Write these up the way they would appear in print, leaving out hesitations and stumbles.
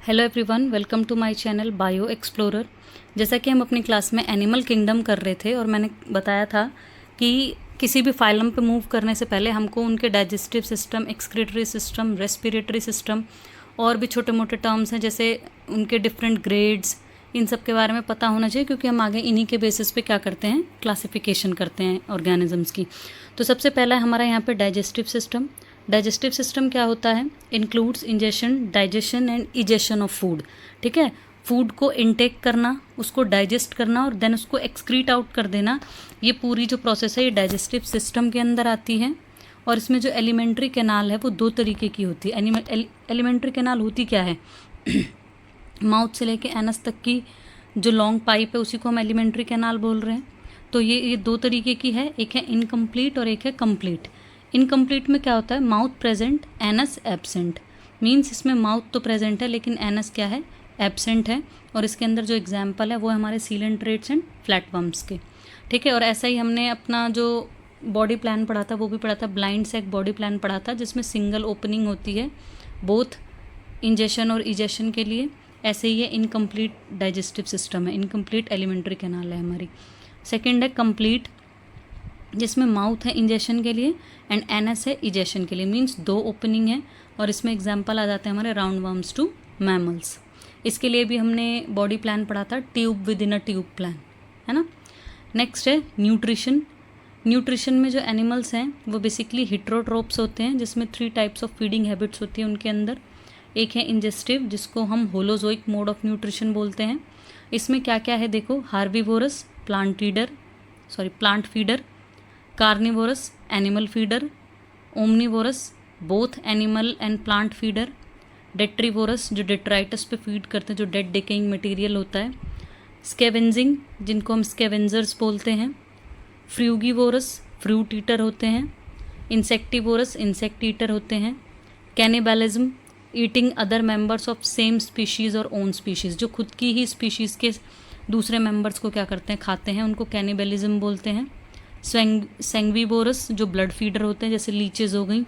Hello everyone, welcome to my channel bio explorer. जैसा कि हम अपनी क्लास में एनिमल किंगडम कर रहे थे और मैंने बताया था कि किसी भी फाइलम पे मूव करने से पहले हमको उनके digestive system, excretory system, respiratory system और भी छोटे मोटे टर्म्स हैं जैसे उनके डिफरेंट ग्रेड्स, इन सब के बारे में पता होना चाहिए, क्योंकि हम आगे इन्हीं के बेसिस पे क्या करते हैं, क्लासिफिकेशन करते हैं ऑर्गेनिजम्स की। तो सबसे पहला है हमारा यहाँ पे डाइजेस्टिव सिस्टम। डाइजेस्टिव सिस्टम क्या होता है? Includes ingestion, digestion and egestion of food. ठीक है, फूड को इनटेक करना, उसको डाइजेस्ट करना और देन उसको एक्सक्रीट आउट कर देना, ये पूरी जो प्रोसेस है ये डाइजेस्टिव सिस्टम के अंदर आती है। और इसमें जो एलिमेंट्री कैनाल है वो दो तरीके की होती है। एलिमेंट्री कैनाल होती क्या है? माउथ से लेके एनस तक की जो लॉन्ग पाइप है उसी को हम एलिमेंट्री कैनाल बोल रहे हैं। तो ये दो तरीके की है, एक है इनकम्प्लीट और एक है कंप्लीट। इनकम्प्लीट में क्या होता है? Mouth present, anus absent. Means इसमें माउथ तो प्रेजेंट है लेकिन एनस क्या है? एब्सेंट है। और इसके अंदर जो एग्जाम्पल है वो है हमारे सीलेंट्रेट्स एंड फ्लैटवर्म्स के। ठीक है, और ऐसा ही हमने अपना जो बॉडी प्लान पढ़ा था वो भी पढ़ा था, ब्लाइंड सैक बॉडी प्लान पढ़ा था, जिसमें सिंगल ओपनिंग होती है बोथ इंजेशन और इजेशन के लिए। ऐसे ही ये इनकम्प्लीट डाइजेस्टिव सिस्टम है, इनकम्प्लीट एलिमेंट्री कैनाल है हमारी। सेकेंड है कंप्लीट, जिसमें माउथ है इंजेशन के लिए एंड एनएस है इजेशन के लिए। मीन्स दो ओपनिंग है और इसमें एग्जाम्पल आ जाते हैं हमारे राउंड वर्म्स टू मैमल्स। इसके लिए भी हमने बॉडी प्लान पढ़ा था, tube with in a tube plan, है ना। नेक्स्ट है न्यूट्रिशन। न्यूट्रिशन में जो एनिमल्स हैं वो बेसिकली हिट्रोट्रोप्स होते हैं, जिसमें 3 टाइप्स ऑफ फीडिंग हैबिट्स होती है उनके अंदर। एक है इंजेस्टिव, जिसको हम होलोजोइक मोड ऑफ न्यूट्रिशन बोलते हैं। इसमें क्या क्या है देखो, herbivores, plant feeder, carnivorous, animal feeder, omnivorous, both animal and plant feeder, detritivores जो डेट्राइटस पे फीड करते हैं, जो डेड डिकेइंग मटेरियल होता है, स्केवेंजिंग जिनको हम स्केवेंजर्स बोलते हैं, फ्रूगीवोरस फ्रूट ईटर होते हैं, इंसेक्टिवोरस इंसेक्ट ईटर होते हैं, cannibalism eating other members of same species और ओन स्पीशीज़, जो खुद की ही स्पीशीज़ के दूसरे मेंबर्स को क्या करते हैं, खाते हैं, उनको कैनिबलिज्म बोलते हैं। सेंगवीवोरस जो ब्लड फीडर होते हैं, जैसे लीचेज हो गई,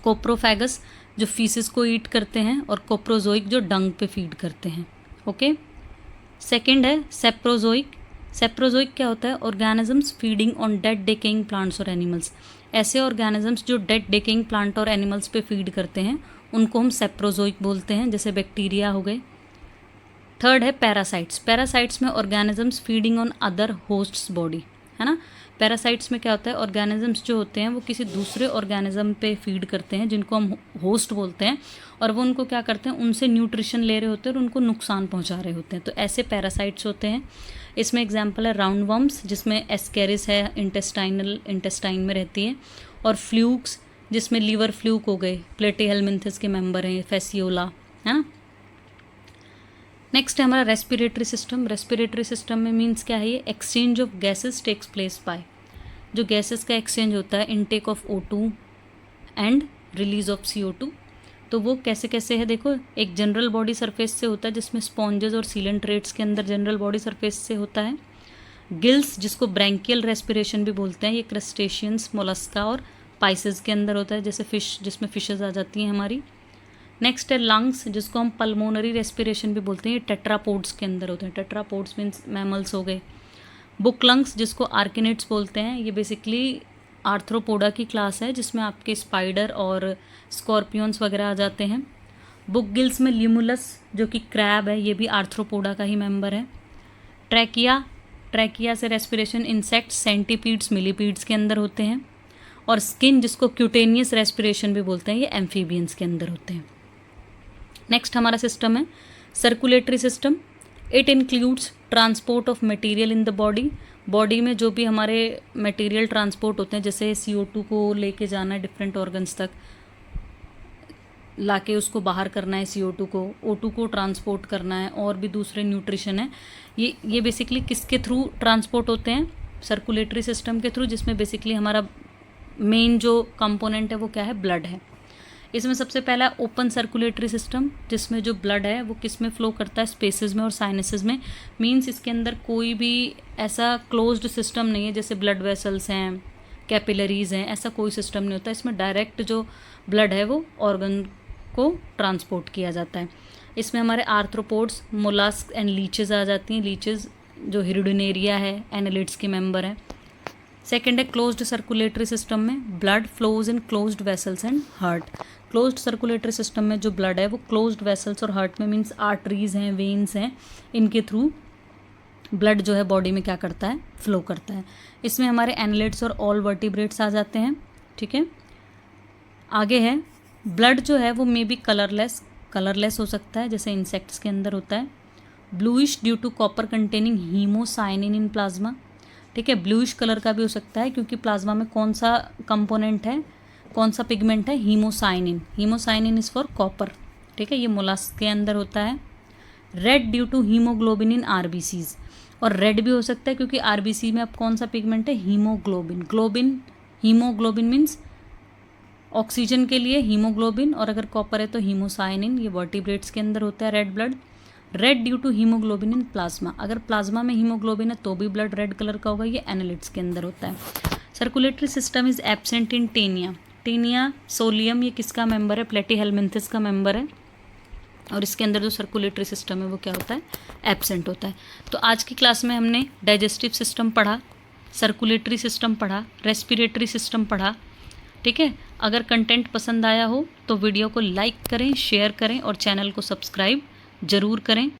कोप्रोफैगस जो फीसिस को ईट करते हैं, और कोप्रोजोइक जो डंग पे फीड करते हैं। ओके, सेकंड है सेप्रोजोइक। सेप्रोजोइक क्या होता है? Organisms feeding on dead decaying plants और एनिमल्स। ऐसे ऑर्गेनिजम्स जो डेड डिकेइंग प्लांट और एनिमल्स पे फीड करते हैं उनको हम सेप्रोजोइक बोलते हैं, जैसे बैक्टीरिया हो गए। थर्ड है पैरासाइट्स। पैरासाइट्स में organisms feeding on other hosts body, है ना। पैरासाइट्स में क्या होता है? ऑर्गेनिजम्स जो होते हैं वो किसी दूसरे ऑर्गेनिज्म पे फीड करते हैं, जिनको हम होस्ट बोलते हैं, और वो उनको क्या करते हैं, उनसे न्यूट्रिशन ले रहे होते हैं और उनको नुकसान पहुंचा रहे होते हैं। तो ऐसे पैरासाइट्स होते हैं। इसमें एग्जांपल है राउंड वर्म्स, जिसमें एस्केरिस है, इंटेस्टाइन में रहती है, और फ्लूक्स जिसमें लीवर फ्लूक हो गए, प्लेटीहेलमिन्थस के मेंबर हैं, फेसियोला, है ना। नेक्स्ट है हमारा रेस्पिरेटरी सिस्टम। रेस्पिरेटरी सिस्टम में मीन्स क्या है? ये exchange of gases takes place by, जो गैसेस का एक्सचेंज होता है, intake of O2 and release of CO2। तो वो कैसे कैसे है देखो, एक जनरल बॉडी सरफेस से होता है, जिसमें स्पॉन्जेस और सीलेंट्रेट्स के अंदर जनरल बॉडी सरफेस से होता है। गिल्स जिसको ब्रैंकियल रेस्पिरेशन भी बोलते हैं, ये क्रस्टेशियंस, मोलस्का और पाइसेस के अंदर होता है, जैसे फिश, जिसमें फिशेज आ जाती हैं हमारी। नेक्स्ट है लंग्स, जिसको हम पल्मोनरी रेस्पिरेशन भी बोलते हैं, ये टेट्रापोड्स के अंदर होते हैं। टेट्रापोड्स मीन्स मैमल्स हो गए। बुक लंग्स जिसको आर्किनेट्स बोलते हैं, ये बेसिकली आर्थ्रोपोडा की क्लास है, जिसमें आपके स्पाइडर और स्कॉर्पियंस वगैरह आ जाते हैं। बुक गिल्स में ल्यूमुलस जो कि क्रैब है, ये भी आर्थ्रोपोडा का ही मेंबर है। ट्रैकिया से रेस्पिरेशन इंसेक्ट्स, सेंटीपीड्स, मिलीपीड्स के अंदर होते हैं। और स्किन जिसको क्यूटेनियस रेस्पिरेशन भी बोलते हैं, ये एम्फीबियंस के अंदर होते हैं। नेक्स्ट हमारा सिस्टम है circulatory system. It includes transport of material in the body. Body में जो भी हमारे मटेरियल ट्रांसपोर्ट होते हैं, जैसे CO2 को लेके जाना है डिफरेंट ऑर्गन्स तक, लाके उसको बाहर करना है CO2 को, O2 को ट्रांसपोर्ट करना है, और भी दूसरे न्यूट्रिशन है, ये बेसिकली किसके थ्रू ट्रांसपोर्ट होते हैं? सर्कुलेटरी सिस्टम के थ्रू, जिसमें बेसिकली हमारा मेन जो कंपोनेंट है वो क्या है? ब्लड है। इसमें सबसे पहला ओपन सर्कुलेटरी सिस्टम, जिसमें जो ब्लड है वो किस में फ्लो करता है? स्पेसेस में और साइनसेस में। मींस इसके अंदर कोई भी ऐसा क्लोज्ड सिस्टम नहीं है, जैसे ब्लड वेसल्स हैं, कैपिलरीज हैं, ऐसा कोई सिस्टम नहीं होता। इसमें डायरेक्ट जो ब्लड है वो ऑर्गन को ट्रांसपोर्ट किया जाता है। इसमें हमारे आर्थ्रोपोड्स, मोलस्क एंड लीचेस आ जाती हैं। लीचेस जो हिरुडिनेरिया है, एनालिड्स के मेंबर हैं। सेकेंड है क्लोज्ड सर्कुलेटरी सिस्टम में blood flows in closed vessels and heart. Closed circulatory system में जो ब्लड है वो क्लोज्ड वेसल्स और हार्ट में मीन्स आर्टरीज हैं, वेन्स हैं, इनके थ्रू ब्लड जो है बॉडी में क्या करता है, फ्लो करता है। इसमें हमारे एनालिड्स और ऑल वर्टिब्रेट्स आ जाते हैं। ठीक है, आगे है ब्लड जो है वो मे बी कलरलेस हो सकता है, जैसे इंसेक्ट्स के अंदर होता है। Bluish due to copper containing haemocyanin in plasma. ठीक है, ब्लूइश कलर का भी हो सकता है क्योंकि प्लाज्मा में कौन सा कंपोनेंट है, कौन सा पिगमेंट है, haemocyanin. Haemocyanin is for copper. ठीक है, ये मोलस्क के अंदर होता है। Red due to haemoglobin in RBCs, और रेड भी हो सकता है क्योंकि आरबीसी में अब कौन सा पिगमेंट है, हीमोग्लोबिन। हीमोग्लोबिन मीन्स ऑक्सीजन के लिए हीमोग्लोबिन, और अगर कॉपर है तो हीमोसाइनिन। ये वर्टिब्रेट्स के अंदर होता है red blood. Red due to haemoglobin in plasma, अगर प्लाज्मा में हीमोग्लोबिन है तो भी ब्लड रेड कलर का होगा, ये एनालिड्स के अंदर होता है। Circulatory system is absent in Taenia. Taenia solium ये किसका मेंबर है, प्लेटीहेलमिंथस का मेंबर है, और इसके अंदर जो सर्कुलेटरी सिस्टम है वो क्या होता है, एब्सेंट होता है। तो आज की क्लास में हमने डाइजेस्टिव सिस्टम पढ़ा, सर्कुलेटरी सिस्टम पढ़ा, रेस्पिरेटरी सिस्टम पढ़ा। ठीक है, अगर कंटेंट पसंद आया हो तो वीडियो को लाइक करें, शेयर करें और चैनल को सब्सक्राइब ज़रूर करें।